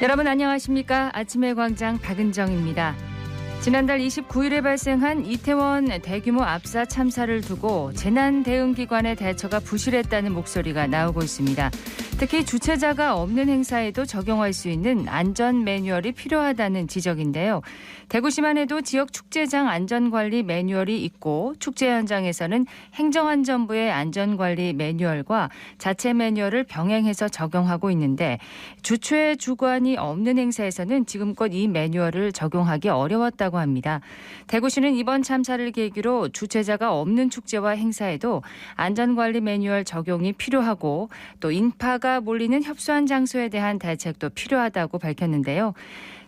여러분 안녕하십니까? 아침의 광장 박은정입니다. 지난달 29일에 발생한 이태원 대규모 압사 참사를 두고 재난대응기관의 대처가 부실했다는 목소리가 나오고 있습니다. 특히 주최자가 없는 행사에도 적용할 수 있는 안전 매뉴얼이 필요하다는 지적인데요. 대구시만 해도 지역 축제장 안전관리 매뉴얼이 있고 축제 현장에서는 행정안전부의 안전관리 매뉴얼과 자체 매뉴얼을 병행해서 적용하고 있는데 주최 주관이 없는 행사에서는 지금껏 이 매뉴얼을 적용하기 어려웠다고 합니다. 대구시는 이번 참사를 계기로 주최자가 없는 축제와 행사에도 안전관리 매뉴얼 적용이 필요하고 또 인파가 몰리는 협소한 장소에 대한 대책도 필요하다고 밝혔는데요.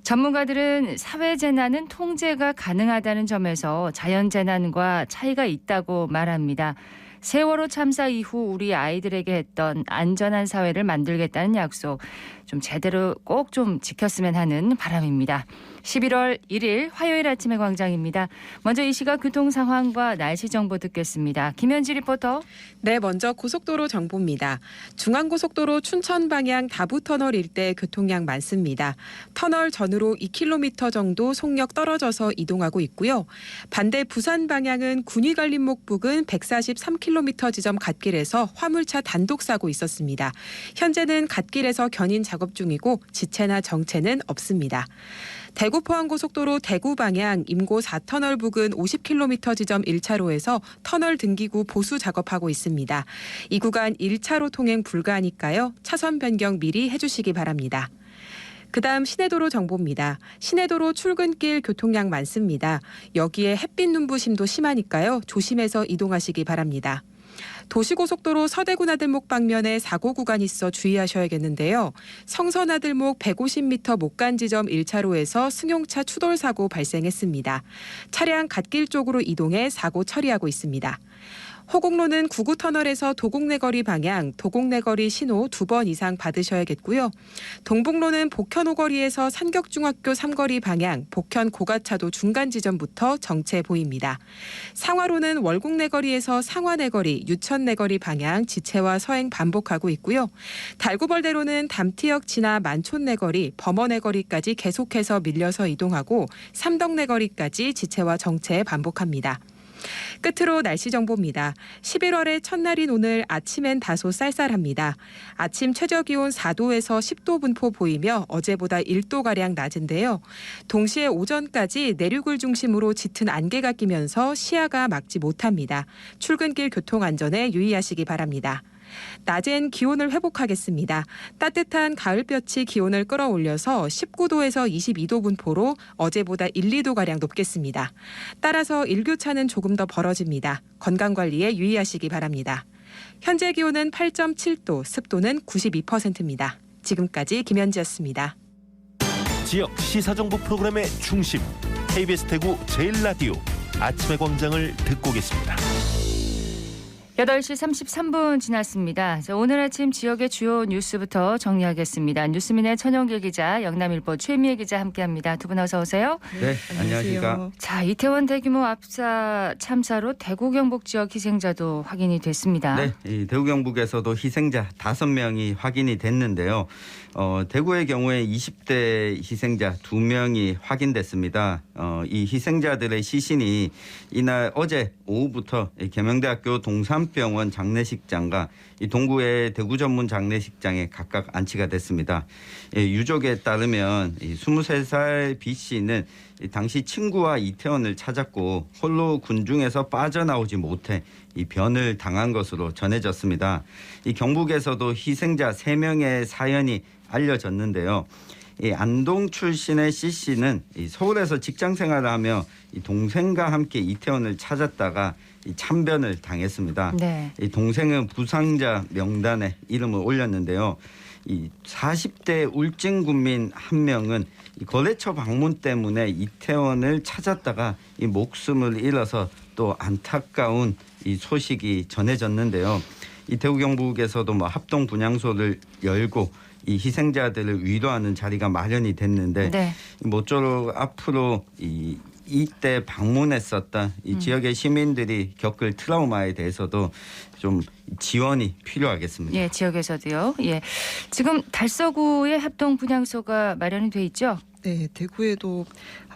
전문가들은 사회재난은 통제가 가능하다는 점에서 자연재난과 차이가 있다고 말합니다. 세월호 참사 이후 우리 아이들에게 했던 안전한 사회를 만들겠다는 약속 좀 제대로 꼭 좀 지켰으면 하는 바람입니다. 11월 1일 화요일 아침의 광장입니다. 먼저 이 시각 교통 상황과 날씨 정보 듣겠습니다. 김현지 리포터. 네, 먼저 고속도로 정보입니다. 중앙고속도로 춘천 방향 다부터널 일대 교통량 많습니다. 터널 전으로 2km 정도 속력 떨어져서 이동하고 있고요. 반대 부산 방향은 군위갈림목 부근 143km 지점 갓길에서 화물차 단독 사고 있었습니다. 현재는 갓길에서 견인 작업 중이고 지체나 정체는 없습니다. 대구 포항고속도로 대구 방향 임고 4터널 부근 50km 지점 1차로에서 터널 등기구 보수 작업하고 있습니다. 이 구간 1차로 통행 불가하니까요. 차선 변경 미리 해주시기 바랍니다. 그다음 시내도로 정보입니다. 시내도로 출근길 교통량 많습니다. 여기에 햇빛 눈부심도 심하니까요. 조심해서 이동하시기 바랍니다. 도시고속도로 서대구 나들목 방면에 사고 구간이 있어 주의하셔야겠는데요. 성서 나들목 150m 목간 지점 1차로에서 승용차 추돌 사고 발생했습니다. 차량 갓길 쪽으로 이동해 사고 처리하고 있습니다. 호곡로는 구구터널에서 도곡내거리 방향, 도곡내거리 신호 2번 이상 받으셔야겠고요. 동북로는 복현오거리에서 산격중학교 3거리 방향, 복현 고가차도 중간 지점부터 정체 보입니다. 상화로는 월곡내거리에서 상화내거리, 유천내거리 방향 지체와 서행 반복하고 있고요. 달구벌대로는 담티역 지나 만촌내거리, 범어내거리까지 계속해서 밀려서 이동하고 삼덕내거리까지 지체와 정체 반복합니다. 끝으로 날씨 정보입니다. 11월의 첫날인 오늘 아침엔 다소 쌀쌀합니다. 아침 최저기온 4도에서 10도 분포 보이며 어제보다 1도가량 낮은데요. 동시에 오전까지 내륙을 중심으로 짙은 안개가 끼면서 시야가 막지 못합니다. 출근길 교통안전에 유의하시기 바랍니다. 낮엔 기온을 회복하겠습니다. 따뜻한 가을볕이 기온을 끌어올려서 19도에서 22도 분포로 어제보다 1, 2도가량 높겠습니다. 따라서 일교차는 조금 더 벌어집니다. 건강관리에 유의하시기 바랍니다. 현재 기온은 8.7도, 습도는 92%입니다. 지금까지 김현지였습니다. 지역 시사정보 프로그램의 중심, KBS 대구 제1라디오 아침의 광장을 듣고 계십니다. 8시 33분 지났습니다. 오늘 아침 지역의 주요 뉴스부터 정리하겠습니다. 뉴스민의 천영길 기자, 영남일보 최미애 기자 함께합니다. 두 분 어서 오세요. 네, 안녕하십니까. 자, 이태원 대규모 압사 참사로 대구 경북 지역 희생자도 확인이 됐습니다. 네, 이 대구 경북에서도 희생자 5명이 확인이 됐는데요. 대구의 경우에 20대 희생자 2명이 확인됐습니다. 이 희생자들의 시신이 이날 어제 오후부터 계명대학교 동산병원 장례식장과 이 동구의 대구 전문 장례식장에 각각 안치가 됐습니다. 유족에 따르면 23살 B 씨는 당시 친구와 이태원을 찾았고 홀로 군중에서 빠져나오지 못해 이 변을 당한 것으로 전해졌습니다. 이 경북에서도 희생자 3명의 사연이 알려졌는데요. 이 안동 출신의 C 씨는 서울에서 직장 생활을 하며 이 동생과 함께 이태원을 찾았다가 이 참변을 당했습니다. 네. 이 동생은 부상자 명단에 이름을 올렸는데요. 이 40대 울진 군민 한 명은 이 거래처 방문 때문에 이태원을 찾았다가 이 목숨을 잃어서 또 안타까운 이 소식이 전해졌는데요. 이 대구 경북에서도 합동 분향소를 열고 이 희생자들을 위로하는 자리가 마련이 됐는데 네. 모쪼록 앞으로 이 이때 방문했었던 이 지역의 시민들이 겪을 트라우마에 대해서도 좀 지원이 필요하겠습니다. 예, 지역에서도요. 예, 지금 달서구에 합동 분향소가 마련이 돼 있죠. 네, 대구에도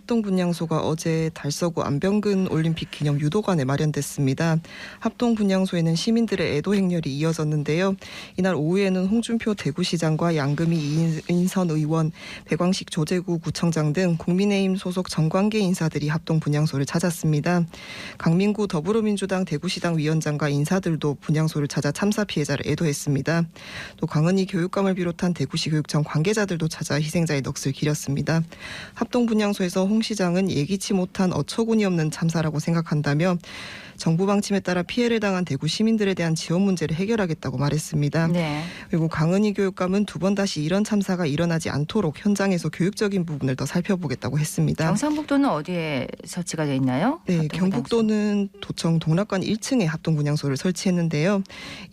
합동분향소가 어제 달서구 안병근 올림픽 기념 유도관에 마련됐습니다. 합동분향소에는 시민들의 애도 행렬이 이어졌는데요. 이날 오후에는 홍준표 대구시장과 양금희 이인선 의원, 백왕식 조재구 구청장 등 국민의힘 소속 정관계 인사들이 합동분향소를 찾았습니다. 강민구 더불어민주당 대구시당 위원장과 인사들도 분향소를 찾아 참사 피해자를 애도했습니다. 또 강은희 교육감을 비롯한 대구시 교육청 관계자들도 찾아 희생자의 넋을 기렸습니다. 합동분향소에서 홍 시장은 예기치 못한 어처구니 없는 참사라고 생각한다며 정부 방침에 따라 피해를 당한 대구 시민들에 대한 지원 문제를 해결하겠다고 말했습니다. 네. 그리고 강은희 교육감은 두 번 다시 이런 참사가 일어나지 않도록 현장에서 교육적인 부분을 더 살펴보겠다고 했습니다. 경상북도는 어디에 설치가 돼 있나요? 네, 합동분향소. 경북도는 도청 동락관 1층에 합동분향소를 설치했는데요.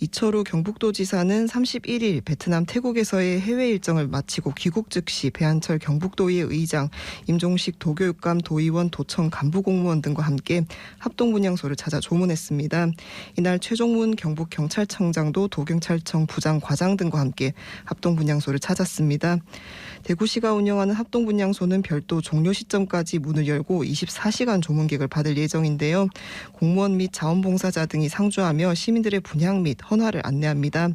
이철우 경북도지사는 31일 베트남 태국에서의 해외 일정을 마치고 귀국 즉시 배한철 경북도의회 의장, 임종식 도교육감, 도의원, 도청 간부공무원 등과 함께 합동분향소를 찾아 조문했습니다. 이날 최종문 경북경찰청장도 도경찰청 부장, 과장 등과 함께 합동분향소를 찾았습니다. 대구시가 운영하는 합동분향소는 별도 종료 시점까지 문을 열고 24시간 조문객을 받을 예정인데요. 공무원 및 자원봉사자 등이 상주하며 시민들의 분향 및 헌화를 안내합니다.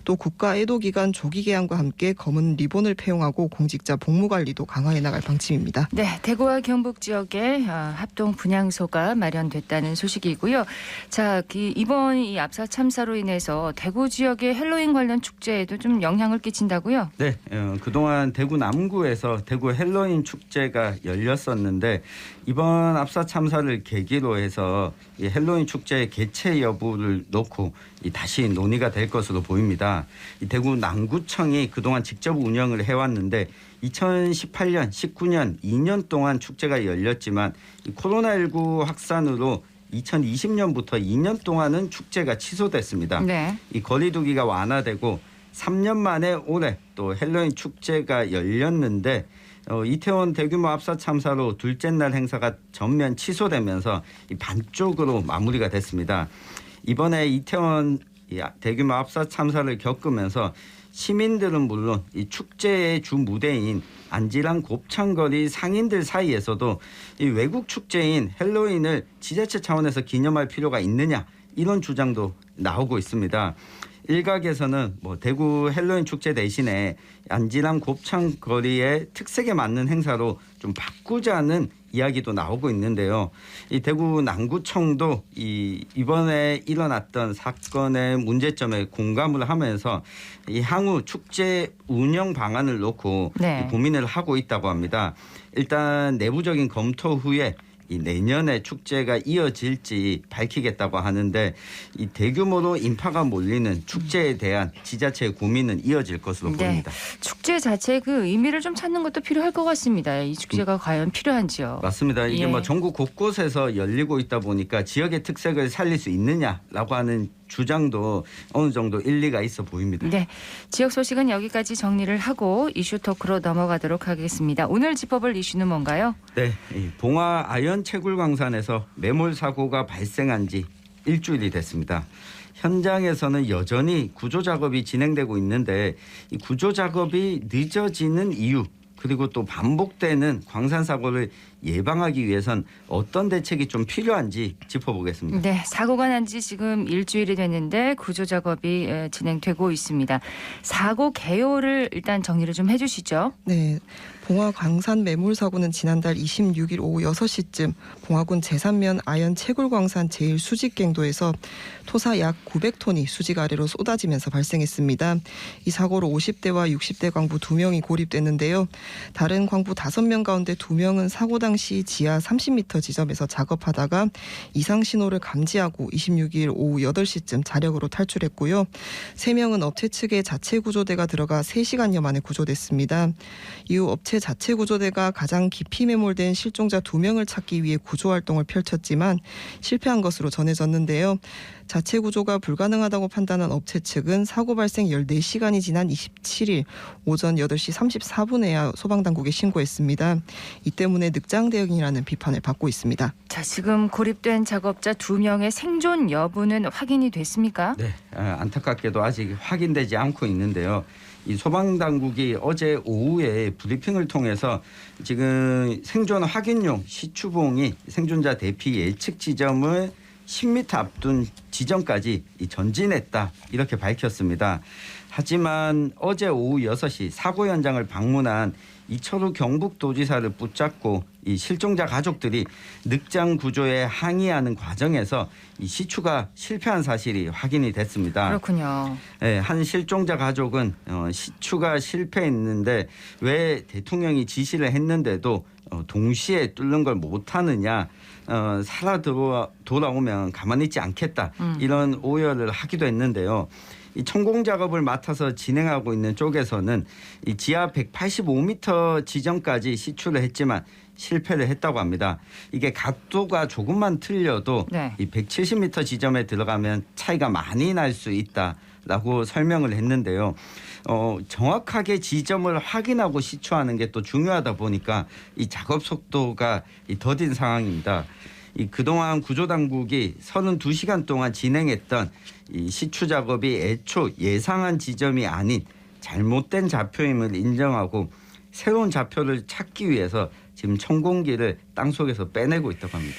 또 국가 애도기간 조기 개항과 함께 검은 리본을 폐용하고 공직자 복무관리도 강화해 나갈 방침입니다. 네, 대구와 경북 지역에 합동 분향소가 마련됐다는 소식이고요. 자, 이번 이 압사 참사로 인해서 대구 지역의 헬로윈 관련 축제에도 좀 영향을 끼친다고요? 네, 그동안 대구 남구에서 대구 헬로윈 축제가 열렸었는데 이번 압사 참사를 계기로 해서 이 헬로윈 축제의 개최 여부를 놓고 다시 논의가 될 것으로 보입니다. 이 대구 남구청이 그동안 직접 운영을 해왔는데 2018년, 19년 2년 동안 축제가 열렸지만 이 코로나19 확산으로 2020년부터 2년 동안은 축제가 취소됐습니다. 네. 이 거리두기가 완화되고 3년 만에 올해 또 헬로윈 축제가 열렸는데 이태원 대규모 압사 참사로 둘째 날 행사가 전면 취소되면서 반쪽으로 마무리가 됐습니다. 이번에 이태원 대규모 압사 참사를 겪으면서 시민들은 물론 이 축제의 주 무대인 안지랑 곱창거리 상인들 사이에서도 이 외국 축제인 헬로윈을 지자체 차원에서 기념할 필요가 있느냐 이런 주장도 나오고 있습니다. 일각에서는 대구 헬로윈 축제 대신에 안지랑 곱창거리의 특색에 맞는 행사로 좀 바꾸자는 이야기도 나오고 있는데요. 이 대구 남구청도 이번에 일어났던 사건의 문제점에 공감을 하면서 이 향후 축제 운영 방안을 놓고 네. 고민을 하고 있다고 합니다. 일단 내부적인 검토 후에 이 내년에 축제가 이어질지 밝히겠다고 하는데 이 대규모로 인파가 몰리는 축제에 대한 지자체의 고민은 이어질 것으로 보입니다. 축제 자체의 그 의미를 좀 찾는 것도 필요할 것 같습니다. 이 축제가 과연 필요한지요. 맞습니다. 이게 예. 전국 곳곳에서 열리고 있다 보니까 지역의 특색을 살릴 수 있느냐라고 하는 주장도 어느 정도 일리가 있어 보입니다. 네, 지역 소식은 여기까지 정리를 하고 이슈 토크로 넘어가도록 하겠습니다. 오늘 짚어볼 이슈는 뭔가요? 네, 이 봉화 아연 채굴광산에서 매몰 사고가 발생한 지 일주일이 됐습니다. 현장에서는 여전히 구조 작업이 진행되고 있는데 이 구조 작업이 늦어지는 이유 그리고 또 반복되는 광산 사고를 예방하기 위해선 어떤 대책이 좀 필요한지 짚어보겠습니다. 네, 사고가 난 지 지금 일주일이 됐는데 구조 작업이 진행되고 있습니다. 사고 개요를 일단 정리를 좀 해주시죠. 네, 봉화 광산 매몰 사고는 지난달 26일 오후 6시쯤 봉화군 제3면 아연 채굴광산 제1수직갱도에서 토사 약 900톤이 수직 아래로 쏟아지면서 발생했습니다. 이 사고로 50대와 60대 광부 2명이 고립됐는데요. 다른 광부 5명 가운데 2명은 사고 당시 지하 30m 지점에서 작업하다가 이상 신호를 감지하고 26일 오후 8시쯤 자력으로 탈출했고요. 3명은 업체 측의 자체 구조대가 들어가 3시간여 만에 구조됐습니다. 이후 업체 자체 구조대가 가장 깊이 매몰된 실종자 2명을 찾기 위해 구조활동을 펼쳤지만 실패한 것으로 전해졌는데요. 자체 구조가 불가능하다고 판단한 업체 측은 사고 발생 14시간이 지난 27일 오전 8시 34분에야 소방당국에 신고했습니다. 이 때문에 늑장 과장 대응이라는 비판을 받고 있습니다. 자, 지금 고립된 작업자 2명의 생존 여부는 확인이 됐습니까? 네, 안타깝게도 아직 확인되지 않고 있는데요. 이 소방당국이 어제 오후에 브리핑을 통해서 지금 생존 확인용 시추봉이 생존자 대피 예측 지점을 10m 앞둔 지점까지 전진했다 이렇게 밝혔습니다. 하지만 어제 오후 6시 사고 현장을 방문한 이철우 경북도지사를 붙잡고 이 실종자 가족들이 늑장 구조에 항의하는 과정에서 이 시추가 실패한 사실이 확인이 됐습니다. 그렇군요. 네, 한 실종자 가족은 시추가 실패했는데 왜 대통령이 지시를 했는데도 동시에 뚫는 걸 못하느냐, 돌아오면 가만히 있지 않겠다 이런 오열을 하기도 했는데요. 이 천공 작업을 맡아서 진행하고 있는 쪽에서는 이 지하 185m 지점까지 시추를 했지만 실패를 했다고 합니다. 이게 각도가 조금만 틀려도 네. 이 170m 지점에 들어가면 차이가 많이 날 수 있다라고 설명을 했는데요. 정확하게 지점을 확인하고 시추하는 게 또 중요하다 보니까 이 작업 속도가 더딘 상황입니다. 이 그동안 구조당국이 32시간 동안 진행했던 이 시추 작업이 애초 예상한 지점이 아닌 잘못된 좌표임을 인정하고 새로운 좌표를 찾기 위해서 지금 천공기를 땅속에서 빼내고 있다고 합니다.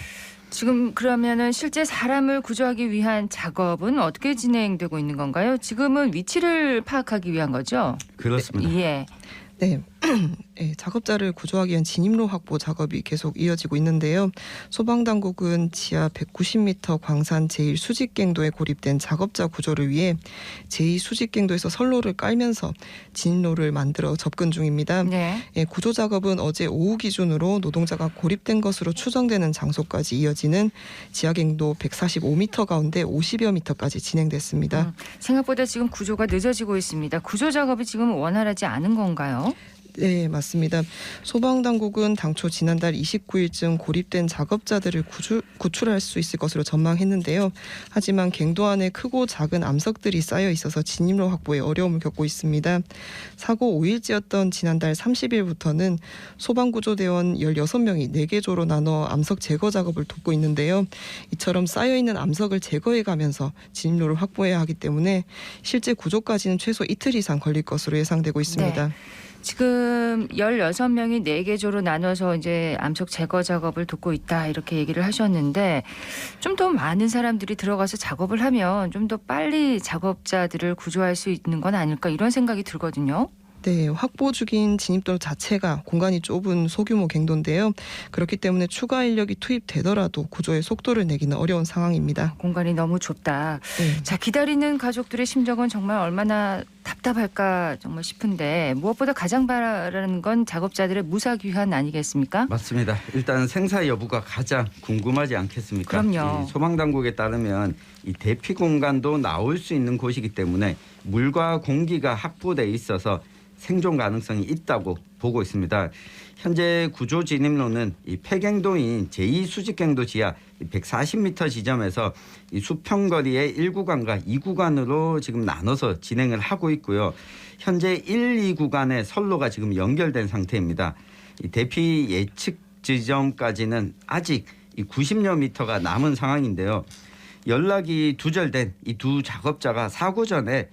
지금 그러면은 실제 사람을 구조하기 위한 작업은 어떻게 진행되고 있는 건가요? 지금은 위치를 파악하기 위한 거죠? 그렇습니다. 예. 네. 네, 작업자를 구조하기 위한 진입로 확보 작업이 계속 이어지고 있는데요. 소방당국은 지하 190m 광산 제1수직갱도에 고립된 작업자 구조를 위해 제2수직갱도에서 선로를 깔면서 진입로를 만들어 접근 중입니다. 네. 예, 구조 작업은 어제 오후 기준으로 노동자가 고립된 것으로 추정되는 장소까지 이어지는 지하갱도 145m 가운데 50여 미터까지 진행됐습니다. 생각보다 지금 구조가 늦어지고 있습니다. 구조 작업이 지금 원활하지 않은 건가요? 네, 맞습니다. 소방당국은 당초 지난달 29일쯤 고립된 작업자들을 구출할 수 있을 것으로 전망했는데요. 하지만 갱도 안에 크고 작은 암석들이 쌓여 있어서 진입로 확보에 어려움을 겪고 있습니다. 사고 5일째였던 지난달 30일부터는 소방구조대원 16명이 4개조로 나눠 암석 제거 작업을 돕고 있는데요. 이처럼 쌓여있는 암석을 제거해가면서 진입로를 확보해야 하기 때문에 실제 구조까지는 최소 이틀 이상 걸릴 것으로 예상되고 있습니다. 네. 지금 16명이 4개조로 나눠서 이제 암석 제거 작업을 돕고 있다 이렇게 얘기를 하셨는데 좀 더 많은 사람들이 들어가서 작업을 하면 좀 더 빨리 작업자들을 구조할 수 있는 건 아닐까 이런 생각이 들거든요. 네, 확보 중인 진입로 자체가 공간이 좁은 소규모 갱도인데요. 그렇기 때문에 추가 인력이 투입되더라도 구조의 속도를 내기는 어려운 상황입니다. 공간이 너무 좁다. 네. 자, 기다리는 가족들의 심정은 정말 얼마나 답답할까 정말 싶은데 무엇보다 가장 바라는 건 작업자들의 무사귀환 아니겠습니까? 맞습니다. 일단 생사 여부가 가장 궁금하지 않겠습니까? 그럼요. 이 소방당국에 따르면 이 대피 공간도 나올 수 있는 곳이기 때문에 물과 공기가 확보돼 있어서 생존 가능성이 있다고 보고 있습니다. 현재 구조 진입로는 이 폐갱도인 제2수직갱도 지하 140m 지점에서 이 수평거리의 1구간과 2구간으로 지금 나눠서 진행을 하고 있고요. 현재 1, 2구간의 선로가 지금 연결된 상태입니다. 이 대피 예측 지점까지는 아직 이 90여 미터가 남은 상황인데요. 연락이 두절된 이 두 작업자가 사고 전에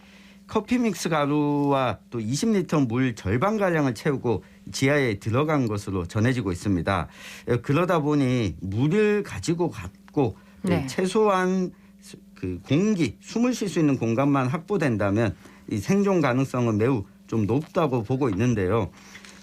커피 믹스 가루와 또 20리터 물 절반가량을 채우고 지하에 들어간 것으로 전해지고 있습니다. 그러다 보니 물을 가지고 갔고 네. 최소한 그 공기, 숨을 쉴 수 있는 공간만 확보된다면 이 생존 가능성은 매우 좀 높다고 보고 있는데요.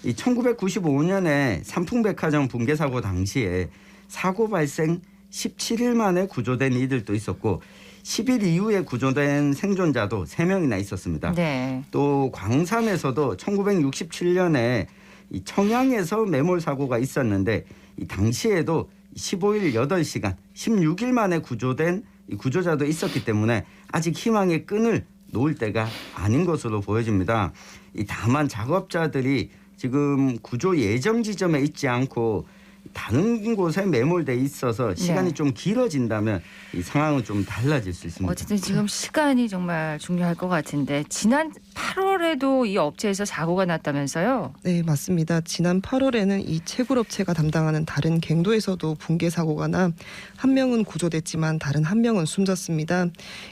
이 1995년에 삼풍백화점 붕괴 사고 당시에 사고 발생 17일 만에 구조된 이들도 있었고 10일 이후에 구조된 생존자도 3명이나 있었습니다. 네. 또 광산에서도 1967년에 이 청양에서 매몰 사고가 있었는데 이 당시에도 15일 8시간 16일 만에 구조된 이 구조자도 있었기 때문에 아직 희망의 끈을 놓을 때가 아닌 것으로 보여집니다. 이 다만 작업자들이 지금 구조 예정 지점에 있지 않고 다른 곳에 매몰돼 있어서 시간이 네. 좀 길어진다면 이 상황은 좀 달라질 수 있습니다. 어쨌든 지금 시간이 정말 중요할 것 같은데 지난 8월에도 이 업체에서 사고가 났다면서요? 네, 맞습니다. 지난 8월에는 이 채굴업체가 담당하는 다른 갱도에서도 붕괴 사고가 나 한 명은 구조됐지만 다른 한 명은 숨졌습니다.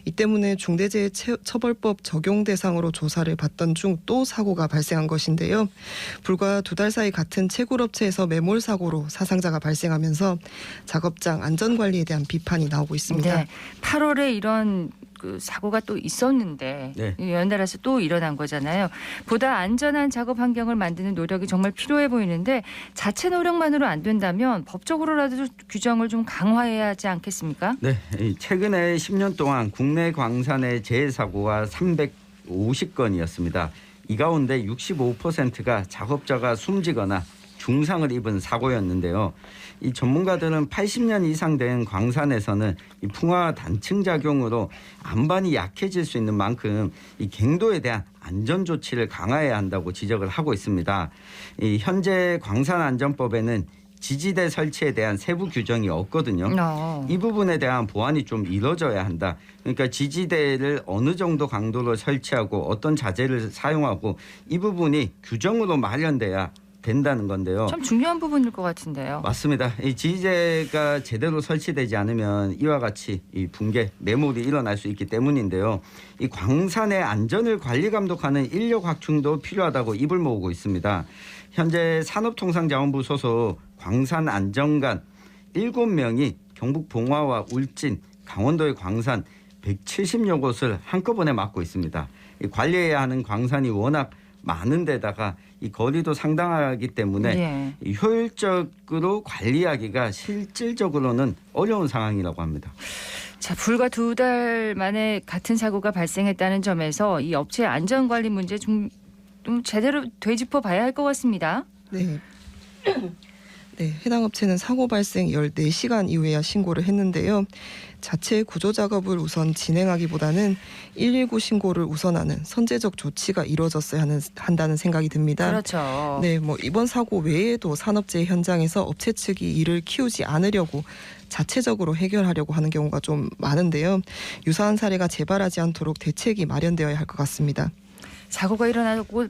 이 때문에 중대재해처벌법 적용 대상으로 조사를 받던 중 또 사고가 발생한 것인데요. 불과 2달 사이 같은 채굴업체에서 매몰 사고로 사상자가 발생하면서 작업장 안전관리에 대한 비판이 나오고 있습니다. 네, 8월에 이런 그 사고가 또 있었는데 네. 연달아서 또 일어난 거잖아요. 보다 안전한 작업 환경을 만드는 노력이 정말 필요해 보이는데 자체 노력만으로 안 된다면 법적으로라도 규정을 좀 강화해야 하지 않겠습니까? 네, 최근에 10년 동안 국내 광산의 재해 사고가 350건이었습니다. 이 가운데 65%가 작업자가 숨지거나 중상을 입은 사고였는데요. 이 전문가들은 80년 이상 된 광산에서는 이 풍화 단층 작용으로 안반이 약해질 수 있는 만큼 이 갱도에 대한 안전 조치를 강화해야 한다고 지적을 하고 있습니다. 이 현재 광산안전법에는 지지대 설치에 대한 세부 규정이 없거든요. 이 부분에 대한 보완이 좀 이루어져야 한다. 그러니까 지지대를 어느 정도 강도로 설치하고 어떤 자재를 사용하고 이 부분이 규정으로 마련돼야 된다는 건데요. 참 중요한 부분일 것 같은데요. 맞습니다. 이 지지대가 제대로 설치되지 않으면 이와 같이 이 붕괴, 매몰이 일어날 수 있기 때문인데요. 이 광산의 안전을 관리 감독하는 인력 확충도 필요하다고 입을 모으고 있습니다. 현재 산업통상자원부 소속 광산안전관 7명이 경북 봉화와 울진, 강원도의 광산 170여 곳을 한꺼번에 맡고 있습니다. 이 관리해야 하는 광산이 워낙 많은 데다가 이 거리도 상당하기 때문에 이 효율적으로 관리하기가 실질적으로는 어려운 상황이라고 합니다. 자, 불과 2달 만에 같은 사고가 발생했다는 점에서 이 업체 안전관리 문제 좀 제대로 되짚어 봐야 할 것 같습니다. 네. 네, 해당 업체는 사고 발생 14시간 이후에야 신고를 했는데요. 자체 구조 작업을 우선 진행하기보다는 119 신고를 우선하는 선제적 조치가 이루어졌어야 한다는 생각이 듭니다. 그렇죠. 네, 이번 사고 외에도 산업재해 현장에서 업체 측이 이를 키우지 않으려고 자체적으로 해결하려고 하는 경우가 좀 많은데요. 유사한 사례가 재발하지 않도록 대책이 마련되어야 할 것 같습니다. 사고가 일어나고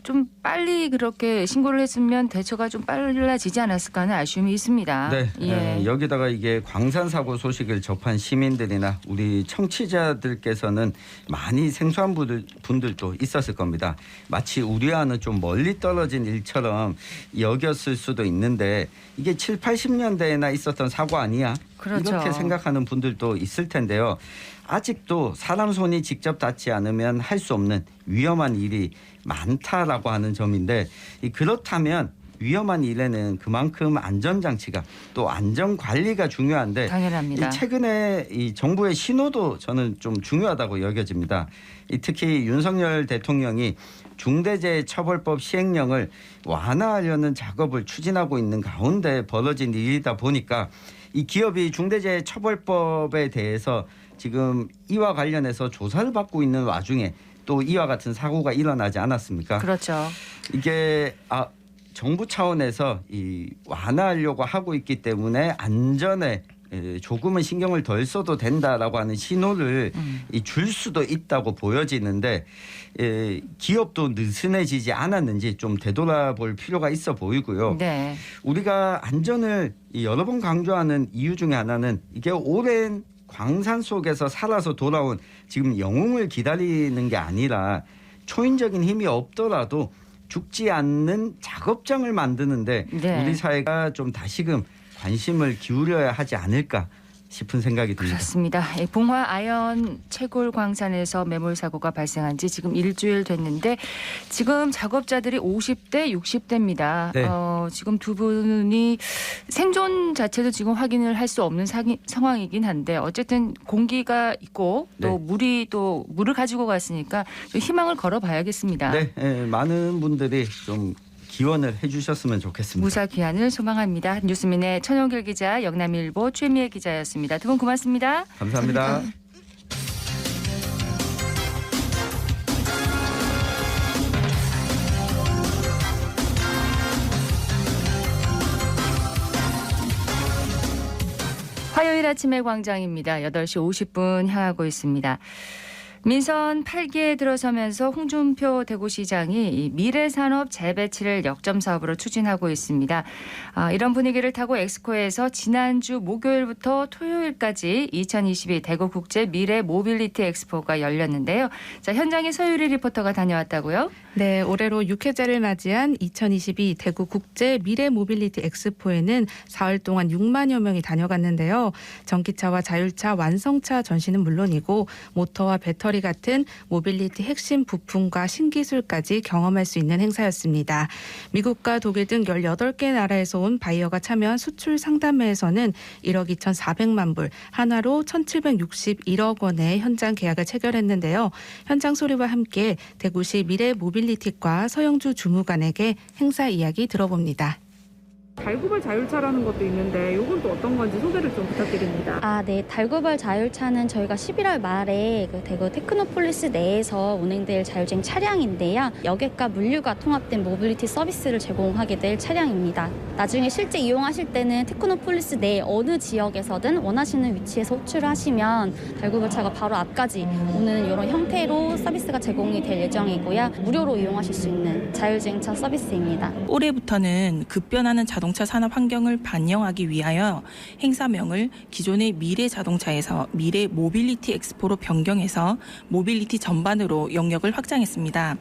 좀 빨리 그렇게 신고를 했으면 대처가 좀 빨라지지 않았을까 하는 아쉬움이 있습니다. 네, 여기다가 이게 광산 사고 소식을 접한 시민들이나 우리 청취자들께서는 많이 생소한 분들도 있었을 겁니다. 마치 우리와는 좀 멀리 떨어진 일처럼 여겼을 수도 있는데 이게 7, 80년대에나 있었던 사고 아니야? 그렇죠. 이렇게 생각하는 분들도 있을 텐데요. 아직도 사람 손이 직접 닿지 않으면 할 수 없는 위험한 일이 많다라고 하는 점인데 그렇다면 위험한 일에는 그만큼 안전장치가 또 안전관리가 중요한데 당연합니다. 최근에 이 정부의 신호도 저는 좀 중요하다고 여겨집니다. 특히 윤석열 대통령이 중대재해처벌법 시행령을 완화하려는 작업을 추진하고 있는 가운데 벌어진 일이다 보니까 이 기업이 중대재해처벌법에 대해서 지금 이와 관련해서 조사를 받고 있는 와중에 또 이와 같은 사고가 일어나지 않았습니까? 그렇죠. 이게 정부 차원에서 이 완화하려고 하고 있기 때문에 안전에 조금은 신경을 덜 써도 된다라고 하는 신호를 줄 수도 있다고 보여지는데 기업도 느슨해지지 않았는지 좀 되돌아볼 필요가 있어 보이고요. 네. 우리가 안전을 여러 번 강조하는 이유 중에 하나는 이게 오랜 광산 속에서 살아서 돌아온 지금 영웅을 기다리는 게 아니라 초인적인 힘이 없더라도 죽지 않는 작업장을 만드는데 우리 사회가 좀 다시금 관심을 기울여야 하지 않을까 싶은 생각이 듭니다. 그렇습니다. 봉화 아연 채굴 광산에서 매몰 사고가 발생한 지 지금 일주일 됐는데 지금 작업자들이 50대, 60대입니다. 네. 지금 두 분이 생존 자체도 지금 확인을 할 수 없는 상황이긴 한데 어쨌든 공기가 있고 또 물을 가지고 갔으니까 좀 희망을 걸어봐야겠습니다. 네, 많은 분들이 좀 기원을 해주셨으면 좋겠습니다. 무사 귀환을 소망합니다. 뉴스민의 천용길 기자, 영남일보 최미애 기자였습니다. 두 분 고맙습니다. 감사합니다. 화요일 아침의 광장입니다. 8시 50분 향하고 있습니다. 민선 8기에 들어서면서 홍준표 대구시장이 이 미래산업 재배치를 역점 사업으로 추진하고 있습니다. 이런 분위기를 타고 엑스코에서 지난주 목요일부터 토요일까지 2022 대구국제 미래 모빌리티 엑스포가 열렸는데요. 자, 현장에 서유리 리포터가 다녀왔다고요? 네, 올해로 6회째를 맞이한 2022 대구 국제 미래 모빌리티 엑스포에는 4월 동안 6만여 명이 다녀갔는데요. 전기차와 자율차, 완성차 전시는 물론이고 모터와 배터리 같은 모빌리티 핵심 부품과 신기술까지 경험할 수 있는 행사였습니다. 미국과 독일 등 18개 나라에서 온 바이어가 참여한 수출 상담회에서는 1억 2,400만 불, 한화로 1,761억 원의 현장 계약을 체결했는데요. 현장 소리와 함께 대구시 미래 모빌리티과 서영주 주무관에게 행사 이야기 들어봅니다. 달구발 자율차라는 것도 있는데 이건 또 어떤 건지 소개를 좀 부탁드립니다. 네. 달구발 자율차는 저희가 11월 말에 그 대구 테크노폴리스 내에서 운행될 자율주행 차량인데요. 여객과 물류가 통합된 모빌리티 서비스를 제공하게 될 차량입니다. 나중에 실제 이용하실 때는 테크노폴리스 내 어느 지역에서든 원하시는 위치에서 호출을 하시면 달구발차가 바로 앞까지 오는 이런 형태로 서비스가 제공이 될 예정이고요. 무료로 이용하실 수 있는 자율주행차 서비스입니다. 올해부터는 급변하는 자동차 산업 환경을 반영하기 위하여 행사명을 기존의 미래 자동차에서 미래 모빌리티 엑스포로 변경해서 모빌리티 전반으로 영역을 확장했습니다.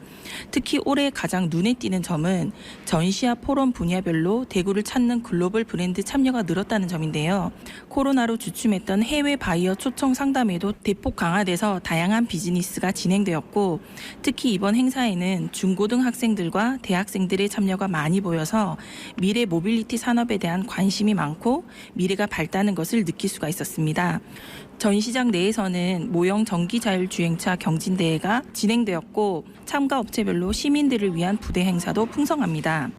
특히 올해 가장 눈에 띄는 점은 전시와 포럼 분야별로 대구를 찾는 글로벌 브랜드 참여가 늘었다는 점인데요. 코로나로 주춤했던 해외 바이어 초청 상담에도 대폭 강화돼서 다양한 비즈니스가 진행되었고, 특히 이번 행사에는 중고등학생들과 대학생들의 참여가 많이 보여서 미래 모빌리티 산업에 대한 관심이 많고 미래가 밝다는 것을 느낄 수가 있었습니다. 전시장 내에서는 모형 전기 자율주행차 경진대회가 진행되었고, 참가 업체별로 시민들을 위한 부대 행사도 풍성합니다.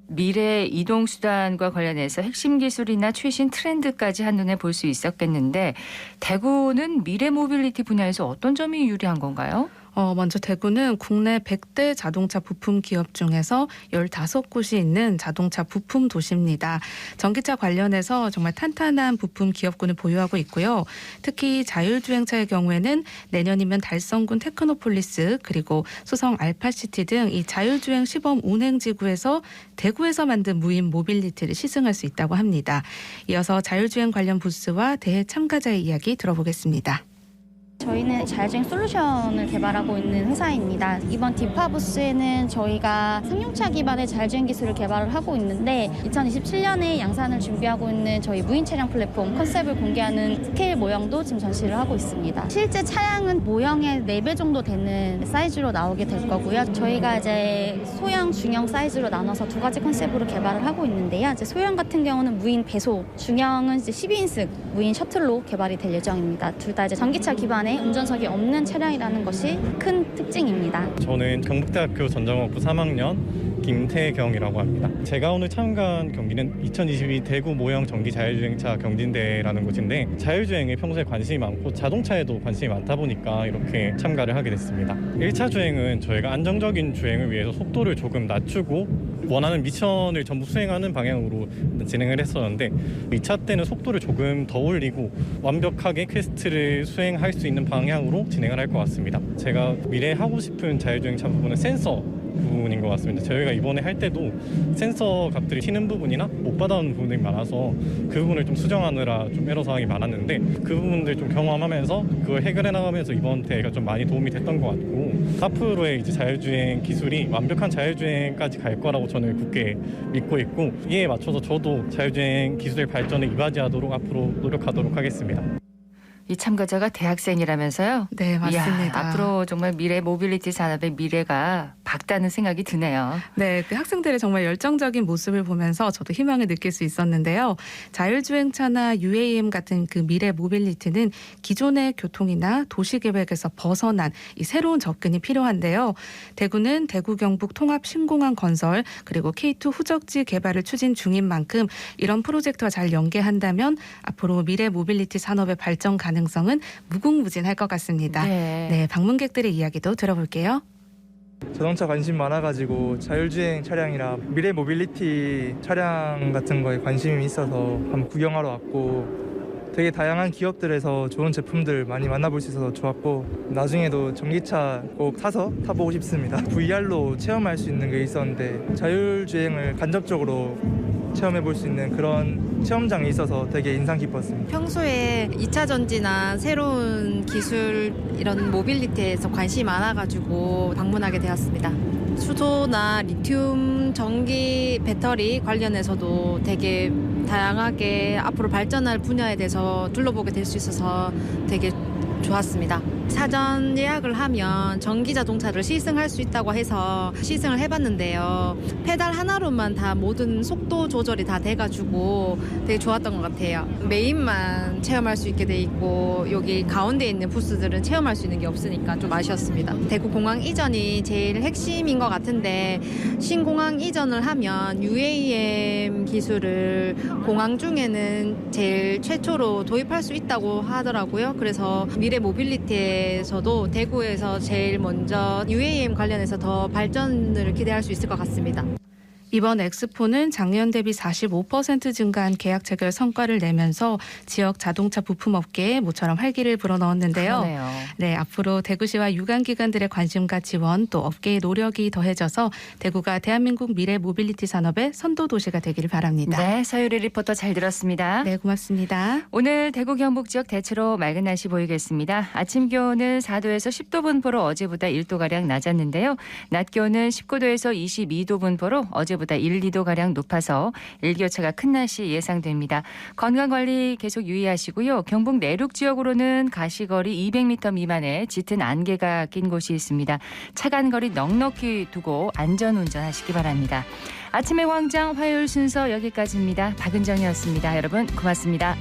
미래 이동수단과 관련해서 핵심 기술이나 최신 트렌드까지 한눈에 볼 수 있었겠는데, 대구는 미래 모빌리티 분야에서 어떤 점이 유리한 건가요? 먼저 대구는 국내 100대 자동차 부품 기업 중에서 15곳이 있는 자동차 부품 도시입니다. 전기차 관련해서 정말 탄탄한 부품 기업군을 보유하고 있고요. 특히 자율주행차의 경우에는 내년이면 달성군 테크노폴리스 그리고 수성 알파시티 등 이 자율주행 시범 운행지구에서 대구에서 만든 무인 모빌리티를 시승할 수 있다고 합니다. 이어서 자율주행 관련 부스와 대회 참가자의 이야기 들어보겠습니다. 저희는 자율주행 솔루션을 개발하고 있는 회사입니다. 이번 디파 부스에는 저희가 승용차 기반의 자율주행 기술을 개발을 하고 있는데 2027년에 양산을 준비하고 있는 저희 무인 차량 플랫폼 컨셉을 공개하는 스케일 모형도 지금 전시를 하고 있습니다. 실제 차량은 모형의 4배 정도 되는 사이즈로 나오게 될 거고요. 저희가 이제 소형, 중형 사이즈로 나눠서 2가지 컨셉으로 개발을 하고 있는데요. 이제 소형 같은 경우는 무인 배소, 중형은 이제 12인승 무인 셔틀로 개발이 될 예정입니다. 둘 다 이제 전기차 기반의 운전석이 없는 차량이라는 것이 큰 특징입니다. 저는 경북대학교 전자공학부 3학년 김태경이라고 합니다. 제가 오늘 참가한 경기는 2022 대구 모형 전기 자율주행차 경진대회라는 곳인데, 자율주행에 평소에 관심이 많고 자동차에도 관심이 많다 보니까 이렇게 참가를 하게 됐습니다. 1차 주행은 저희가 안정적인 주행을 위해서 속도를 조금 낮추고 원하는 미션을 전부 수행하는 방향으로 진행을 했었는데, 2차 때는 속도를 조금 더 올리고 완벽하게 퀘스트를 수행할 수 있는 방향으로 진행을 할 것 같습니다. 제가 미래에 하고 싶은 자율주행차 부분은 센서 부분인 것 같습니다. 저희가 이번에 할 때도 센서 값들이 튀는 부분이나 못 받아오는 부분들이 많아서 그 부분을 좀 수정하느라 좀 애로 사항이 많았는데, 그 부분들 좀 경험하면서 그걸 해결해 나가면서 이번 대회가 좀 많이 도움이 됐던 것 같고, 앞으로의 이제 자율주행 기술이 완벽한 자율주행까지 갈 거라고 저는 굳게 믿고 있고, 이에 맞춰서 저도 자율주행 기술의 발전에 이바지하도록 앞으로 노력하도록 하겠습니다. 이 참가자가 대학생이라면서요? 네, 맞습니다. 이야, 앞으로 정말 미래 모빌리티 산업의 미래가 밝다는 생각이 드네요. 네, 그 학생들의 정말 열정적인 모습을 보면서 저도 희망을 느낄 수 있었는데요. 자율주행차나 UAM 같은 그 미래 모빌리티는 기존의 교통이나 도시계획에서 벗어난 이 새로운 접근이 필요한데요. 대구는 대구 경북 통합 신공항 건설 그리고 K2 후적지 개발을 추진 중인 만큼 이런 프로젝트와 잘 연계한다면 앞으로 미래 모빌리티 산업의 발전 가능성은 무궁무진할 것 같습니다. 네, 방문객들의 이야기도 들어볼게요. 자동차 관심 많아가지고 자율주행 차량이라 미래 모빌리티 차량 같은 거에 관심이 있어서 한번 구경하러 왔고, 되게 다양한 기업들에서 좋은 제품들 많이 만나볼 수 있어서 좋았고 나중에도 전기차 꼭 사서 타보고 싶습니다. VR로 체험할 수 있는 게 있었는데 자율주행을 간접적으로 체험해볼 수 있는 그런 체험장이 있어서 되게 인상 깊었습니다. 평소에 2차 전지나 새로운 기술 이런 모빌리티에서 관심이 많아가지고 방문하게 되었습니다. 수소나 리튬 전기 배터리 관련해서도 되게 다양하게 앞으로 발전할 분야에 대해서 둘러보게 될 수 있어서 되게 좋았습니다. 사전 예약을 하면 전기 자동차를 시승할 수 있다고 해서 시승을 해봤는데요. 페달 하나로만 다 모든 속도 조절이 다 돼가지고 되게 좋았던 것 같아요. 메인만 체험할 수 있게 돼 있고 여기 가운데 있는 부스들은 체험할 수 있는 게 없으니까 좀 아쉬웠습니다. 대구 공항 이전이 제일 핵심인 것 같은데 신공항 이전을 하면 UAM 기술을 공항 중에는 제일 최초로 도입할 수 있다고 하더라고요. 그래서 미래 모빌리티에서도 대구에서 제일 먼저 UAM 관련해서 더 발전을 기대할 수 있을 것 같습니다. 이번 엑스포는 작년 대비 45% 증가한 계약 체결 성과를 내면서 지역 자동차 부품 업계에 모처럼 활기를 불어넣었는데요. 그러네요. 네, 앞으로 대구시와 유관기관들의 관심과 지원 또 업계의 노력이 더해져서 대구가 대한민국 미래 모빌리티 산업의 선도 도시가 되기를 바랍니다. 네, 서유리 리포터 잘 들었습니다. 네, 고맙습니다. 오늘 대구 경북 지역 대체로 맑은 날씨 보이겠습니다. 아침 기온은 4도에서 10도 분포로 어제보다 1도가량 낮았는데요. 낮 기온은 19도에서 22도 분포로 어제보다 1, 2도가량 높아서 일교차가 큰 날씨 예상됩니다. 건강관리 계속 유의하시고요. 경북 내륙 지역으로는 가시거리 200m 미만의 짙은 안개가 낀 곳이 있습니다. 차간거리 넉넉히 두고 안전운전하시기 바랍니다. 아침의 광장 화요일 순서 여기까지입니다. 박은정이었습니다. 여러분 고맙습니다.